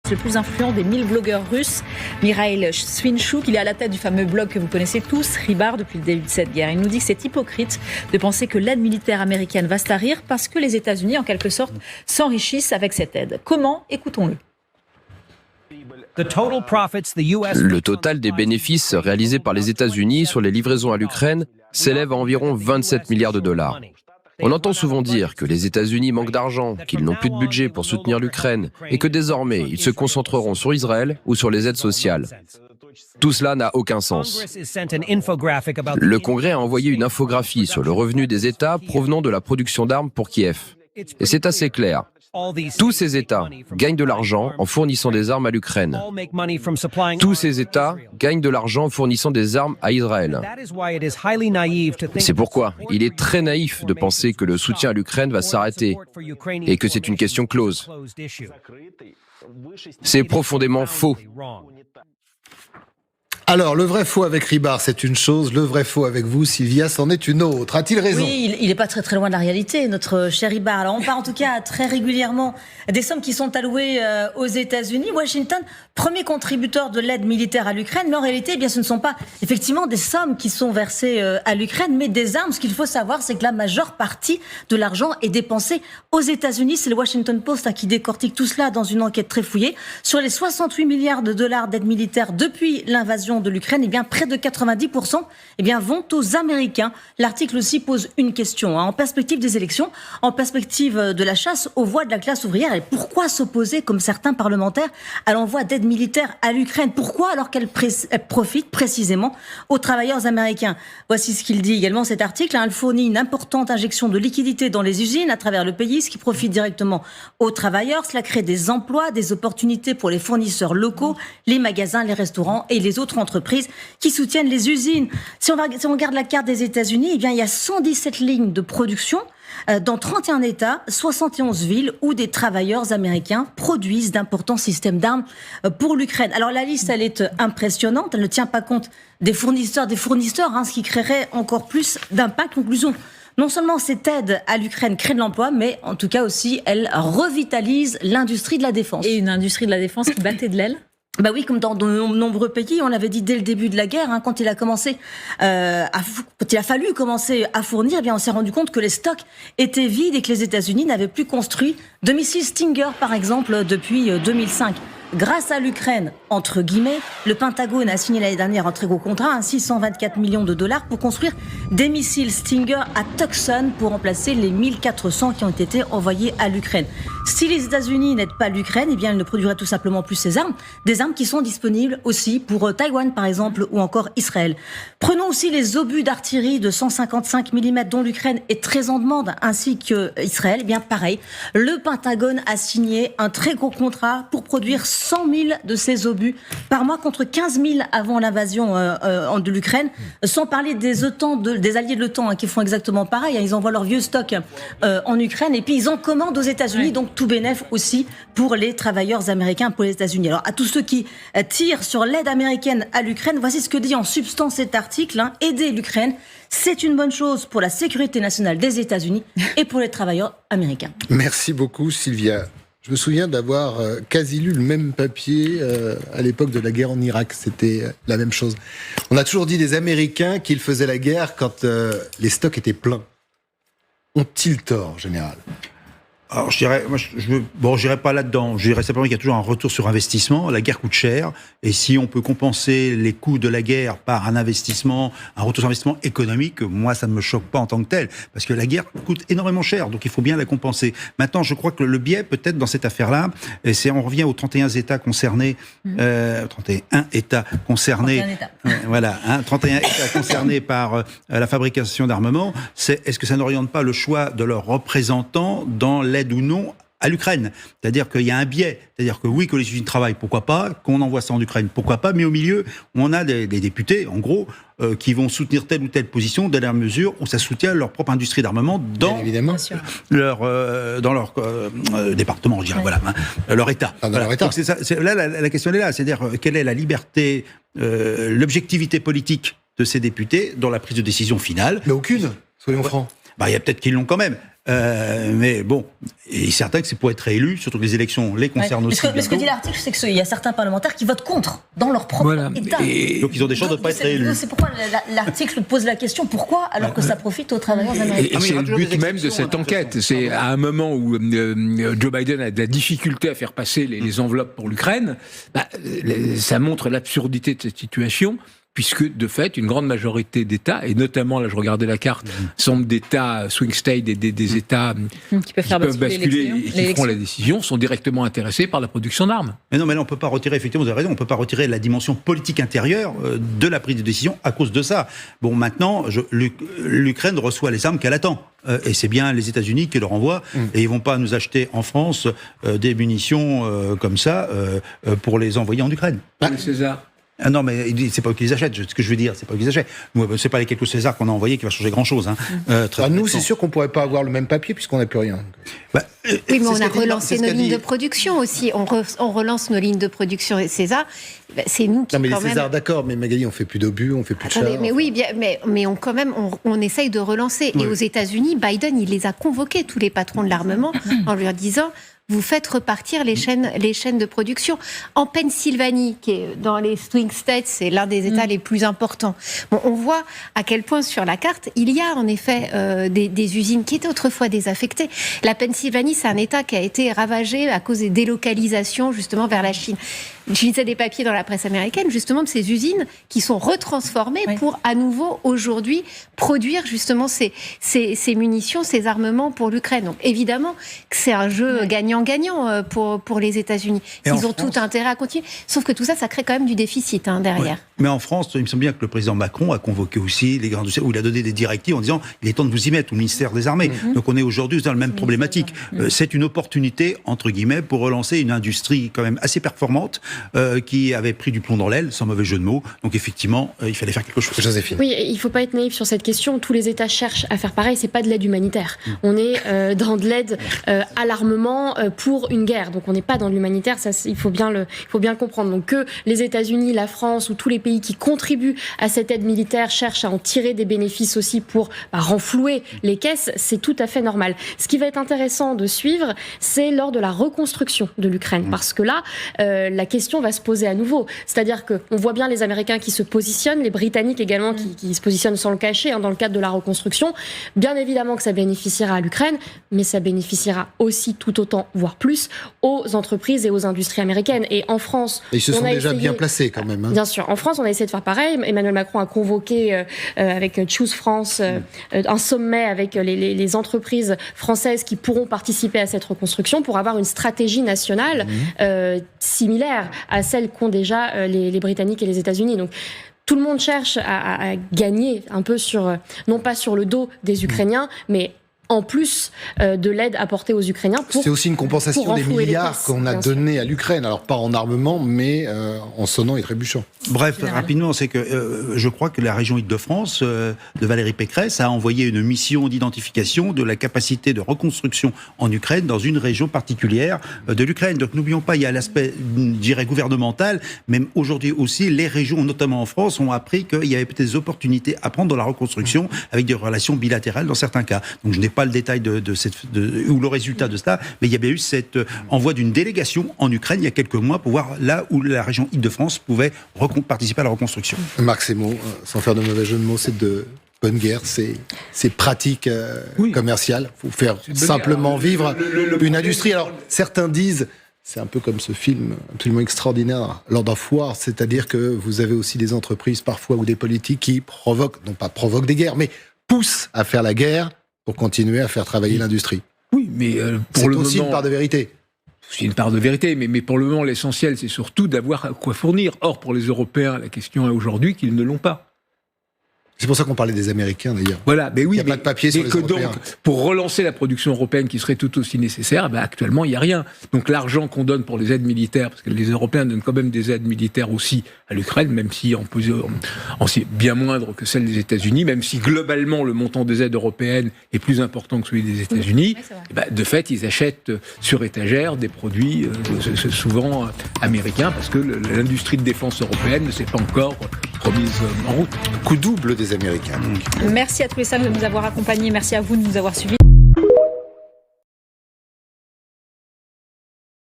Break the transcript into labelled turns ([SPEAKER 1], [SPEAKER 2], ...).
[SPEAKER 1] Le plus influent des 1000 blogueurs russes, Mikhail Svinchuk, il est à la tête du fameux blog que vous connaissez tous, Rybar, depuis le début de cette guerre. Il nous dit que c'est hypocrite de penser que l'aide militaire américaine va se tarir parce que les États-Unis, en quelque sorte, s'enrichissent avec cette aide. Comment ? Écoutons-le.
[SPEAKER 2] Le total des bénéfices réalisés par les États-Unis sur les livraisons à l'Ukraine s'élève à environ 27 milliards de dollars. On entend souvent dire que les États-Unis manquent d'argent, qu'ils n'ont plus de budget pour soutenir l'Ukraine et que désormais ils se concentreront sur Israël ou sur les aides sociales. Tout cela n'a aucun sens. Le Congrès a envoyé une infographie sur le revenu des États provenant de la production d'armes pour Kiev. Et c'est assez clair. Tous ces États gagnent de l'argent en fournissant des armes à l'Ukraine. Tous ces États gagnent de l'argent en fournissant des armes à Israël. C'est pourquoi il est très naïf de penser que le soutien à l'Ukraine va s'arrêter et que c'est une question close. C'est profondément faux.
[SPEAKER 3] Alors, le vrai faux avec Rybar, c'est une chose. Le vrai faux avec vous, Sylvia, c'en est une autre. A-t-il raison ?
[SPEAKER 4] Oui, il n'est pas très très loin de la réalité, notre cher Rybar. Alors, on parle en tout cas très régulièrement des sommes qui sont allouées aux États-Unis. Washington, premier contributeur de l'aide militaire à l'Ukraine. Mais en réalité, eh bien, ce ne sont pas effectivement des sommes qui sont versées à l'Ukraine, mais des armes. Ce qu'il faut savoir, c'est que la majeure partie de l'argent est dépensée aux États-Unis. C'est le Washington Post qui décortique tout cela dans une enquête très fouillée. Sur les 68 milliards de dollars d'aide militaire depuis l'invasion de l'Ukraine, eh bien, près de 90% eh bien, vont aux Américains. L'article aussi pose une question. En perspective des élections, en perspective de la chasse aux voix de la classe ouvrière, et pourquoi s'opposer, comme certains parlementaires, à l'envoi d'aide militaire à l'Ukraine ? Pourquoi alors qu'elle profite précisément aux travailleurs américains ? Voici ce qu'il dit également cet article. Elle fournit une importante injection de liquidités dans les usines à travers le pays, ce qui profite directement aux travailleurs. Cela crée des emplois, des opportunités pour les fournisseurs locaux, les magasins, les restaurants et les autres entreprises qui soutiennent les usines. Si on regarde la carte des États-Unis, eh bien, il y a 117 lignes de production dans 31 États, 71 villes où des travailleurs américains produisent d'importants systèmes d'armes pour l'Ukraine. Alors la liste, elle est impressionnante, elle ne tient pas compte des fournisseurs, ce qui créerait encore plus d'impact. Conclusion. Non seulement cette aide à l'Ukraine crée de l'emploi, mais en tout cas aussi, elle revitalise l'industrie de la défense.
[SPEAKER 1] Et une industrie de la défense qui battait de l'aile ?
[SPEAKER 4] Bah oui, comme dans de nombreux pays, on l'avait dit dès le début de la guerre, quand il a commencé, quand il a fallu commencer à fournir, eh bien on s'est rendu compte que les stocks étaient vides et que les États-Unis n'avaient plus construit de missiles Stinger, par exemple, depuis 2005. Grâce à l'Ukraine, entre guillemets, le Pentagone a signé l'année dernière un très gros contrat, 624 millions de dollars pour construire des missiles Stinger à Tucson pour remplacer les 1400 qui ont été envoyés à l'Ukraine. Si les États-Unis n'aident pas l'Ukraine, eh bien, ils ne produiraient tout simplement plus ces armes, des armes qui sont disponibles aussi pour Taïwan, par exemple, ou encore Israël. Prenons aussi les obus d'artillerie de 155 mm dont l'Ukraine est très en demande, ainsi qu'Israël. Eh bien, pareil, le Pentagone a signé un très gros contrat pour produire 100 000 de ces obus par mois contre 15 000 avant l'invasion de l'Ukraine, sans parler des alliés de l'OTAN qui font exactement pareil. Ils envoient leurs vieux stocks en Ukraine et puis ils en commandent aux États-Unis, donc tout bénef aussi pour les travailleurs américains, pour les États-Unis. Alors à tous ceux qui tirent sur l'aide américaine à l'Ukraine, voici ce que dit en substance cet article. Aider l'Ukraine, c'est une bonne chose pour la sécurité nationale des États-Unis et pour les travailleurs américains.
[SPEAKER 3] Merci beaucoup, Sylvia. Je me souviens d'avoir quasi lu le même papier à l'époque de la guerre en Irak. C'était la même chose. On a toujours dit des Américains qu'ils faisaient la guerre quand les stocks étaient pleins. Ont-ils tort, en général ?
[SPEAKER 5] Alors je dirais, j'irai pas là-dedans. Je dirais simplement qu'il y a toujours un retour sur investissement. La guerre coûte cher, et si on peut compenser les coûts de la guerre par un investissement, un retour sur investissement économique, moi ça ne me choque pas en tant que tel, parce que la guerre coûte énormément cher, donc il faut bien la compenser. Maintenant, je crois que le biais peut-être dans cette affaire-là, c'est on revient aux 31 États concernés, 31 États concernés, 31 États concernés par la fabrication d'armements. Est-ce que ça n'oriente pas le choix de leurs représentants dans l'aide ou non à l'Ukraine? C'est-à-dire qu'il y a un biais. C'est-à-dire que oui, que les usines travaillent, pourquoi pas, qu'on envoie ça en Ukraine, pourquoi pas, mais au milieu, on a des députés, en gros, qui vont soutenir telle ou telle position dans la mesure où ça soutient leur propre industrie d'armement dans leur département, je dirais, leur État.
[SPEAKER 3] Leur État.
[SPEAKER 5] Donc là, la question est là, c'est-à-dire quelle est la liberté, l'objectivité politique de ces députés dans la prise de décision finale?
[SPEAKER 3] Mais aucune, soyons francs.
[SPEAKER 5] Il y a peut-être qu'ils l'ont quand même. Mais bon, il est certain que c'est pour être réélu, surtout que les élections les concernent aussi.
[SPEAKER 4] Mais ce que dit l'article, c'est qu'il y a certains parlementaires qui votent contre dans leur propre État.
[SPEAKER 5] Donc ils ont des chances de ne pas être réélus.
[SPEAKER 4] C'est pourquoi l'article pose la question pourquoi, alors que ça profite aux travailleurs américains.
[SPEAKER 6] Et c'est le but même de cette enquête. C'est à un moment où Joe Biden a de la difficulté à faire passer les enveloppes pour l'Ukraine, ça montre l'absurdité de cette situation. Puisque, de fait, une grande majorité d'États, et notamment, là je regardais la carte, semble d'États swing state, des États qui peuvent basculer et qui feront la décision, sont directement intéressés par la production d'armes.
[SPEAKER 5] Mais non, mais là on ne peut pas retirer, effectivement, vous avez raison, on ne peut pas retirer la dimension politique intérieure de la prise de décision à cause de ça. Bon, maintenant, l'Ukraine reçoit les armes qu'elle attend. Et c'est bien les États-Unis qui leur envoient, et ils ne vont pas nous acheter en France des munitions comme ça pour les envoyer en Ukraine.
[SPEAKER 6] César.
[SPEAKER 5] Ah non, mais c'est pas eux qui les achètent. Ce que je veux dire, c'est pas eux qui les achètent. C'est pas les quelques Césars qu'on a envoyés qui va changer grand-chose.
[SPEAKER 3] Nous, c'est sûr qu'on pourrait pas avoir le même papier puisqu'on n'a plus rien.
[SPEAKER 7] Oui, mais on a relancé nos lignes de production aussi. On relance nos lignes de production César. C'est nous qui.
[SPEAKER 3] Non, mais
[SPEAKER 7] quand
[SPEAKER 3] les Césars, d'accord, mais Magali, on fait plus d'obus, on fait plus de chars.
[SPEAKER 7] Mais oui, bien, mais on essaye de relancer. Oui. Et aux États-Unis, Biden, il les a convoqués, tous les patrons de l'armement, en leur disant. Vous faites repartir les chaînes de production. En Pennsylvanie, qui est dans les swing states, c'est l'un des États les plus importants. Bon, on voit à quel point sur la carte, il y a en effet des usines qui étaient autrefois désaffectées. La Pennsylvanie, c'est un État qui a été ravagé à cause des délocalisations justement vers la Chine. Je lisais des papiers dans la presse américaine justement de ces usines qui sont retransformées pour à nouveau aujourd'hui produire justement ces munitions, ces armements pour l'Ukraine. Donc évidemment que c'est un jeu gagnant-gagnant pour les États-Unis. Ils ont tout intérêt à continuer. Sauf que tout ça, ça crée quand même du déficit derrière.
[SPEAKER 5] Ouais. Mais en France, il me semble bien que le président Macron a convoqué aussi les grandes, où il a donné des directives en disant il est temps de vous y mettre au ministère des Armées. Donc on est aujourd'hui dans la même problématique. C'est une opportunité entre guillemets pour relancer une industrie quand même assez performante qui avait pris du plomb dans l'aile, sans mauvais jeu de mots. Donc effectivement, il fallait faire quelque chose.
[SPEAKER 3] Joséphine.
[SPEAKER 8] Oui, il ne faut pas être naïf sur cette question. Tous les États cherchent à faire pareil. C'est pas de l'aide humanitaire. On est dans de l'aide à l'armement pour une guerre. Donc on n'est pas dans l'humanitaire. Ça, il faut bien le comprendre. Donc que les États-Unis, la France ou tous les pays qui contribuent à cette aide militaire cherchent à en tirer des bénéfices aussi pour renflouer les caisses, c'est tout à fait normal. Ce qui va être intéressant de suivre, c'est lors de la reconstruction de l'Ukraine, parce que là, la question va se poser à nouveau. C'est-à-dire qu'on voit bien les Américains qui se positionnent, les Britanniques également qui se positionnent sans le cacher dans le cadre de la reconstruction. Bien évidemment que ça bénéficiera à l'Ukraine, mais ça bénéficiera aussi tout autant, voire plus, aux entreprises et aux industries américaines. Et en France,
[SPEAKER 3] ils se sont déjà bien placés quand même.
[SPEAKER 8] Bien sûr. En France, on a essayé de faire pareil. Emmanuel Macron a convoqué avec Choose France un sommet avec les entreprises françaises qui pourront participer à cette reconstruction pour avoir une stratégie nationale similaire à celle qu'ont déjà les Britanniques et les États-Unis. Donc, tout le monde cherche à gagner un peu non pas sur le dos des Ukrainiens, mais en plus de l'aide apportée aux Ukrainiens.
[SPEAKER 3] C'est aussi une compensation des milliards qu'on a donnés à l'Ukraine. Alors pas en armement, mais en sonnant et trébuchant.
[SPEAKER 5] Bref, rapidement, c'est que je crois que la région Île-de-France de Valérie Pécresse a envoyé une mission d'identification de la capacité de reconstruction en Ukraine dans une région particulière de l'Ukraine. Donc n'oublions pas, il y a l'aspect, je dirais, gouvernemental, mais aujourd'hui aussi, les régions, notamment en France, ont appris qu'il y avait peut-être des opportunités à prendre dans la reconstruction avec des relations bilatérales dans certains cas. Donc je n'ai pas le détail ou le résultat de cela, mais il y a bien eu cet envoi d'une délégation en Ukraine il y a quelques mois pour voir là où la région Île-de-France pouvait participer à la reconstruction.
[SPEAKER 3] Marc Semo, sans faire de mauvais jeu de mots, c'est de bonne guerre, c'est pratique commerciale. Il faut faire simplement vivre une industrie. Alors certains disent, c'est un peu comme ce film absolument extraordinaire, Lord of War, c'est-à-dire que vous avez aussi des entreprises parfois ou des politiques qui provoquent, non pas provoquent des guerres, mais poussent à faire la guerre pour continuer à faire travailler l'industrie.
[SPEAKER 6] Oui, mais pour le moment...
[SPEAKER 3] C'est aussi une part de vérité.
[SPEAKER 6] C'est une part de vérité, mais pour le moment, l'essentiel, c'est surtout d'avoir quoi fournir. Or, pour les Européens, la question est aujourd'hui qu'ils ne l'ont pas.
[SPEAKER 3] C'est pour ça qu'on parlait des Américains, d'ailleurs.
[SPEAKER 6] Voilà, mais oui,
[SPEAKER 3] il n'y a pas de papier sur les Européens.
[SPEAKER 6] Donc, pour relancer la production européenne qui serait tout aussi nécessaire, actuellement, il n'y a rien. Donc l'argent qu'on donne pour les aides militaires, parce que les Européens donnent quand même des aides militaires aussi à l'Ukraine, même si c'est bien moindre que celle des États-Unis, même si globalement le montant des aides européennes est plus important que celui des États-Unis, de fait, ils achètent sur étagère des produits souvent américains, parce que l'industrie de défense européenne ne s'est pas encore remise en route.
[SPEAKER 3] Coup double des Américains.
[SPEAKER 1] Merci à tous les 5 de nous avoir accompagnés. Merci à vous de nous avoir suivis.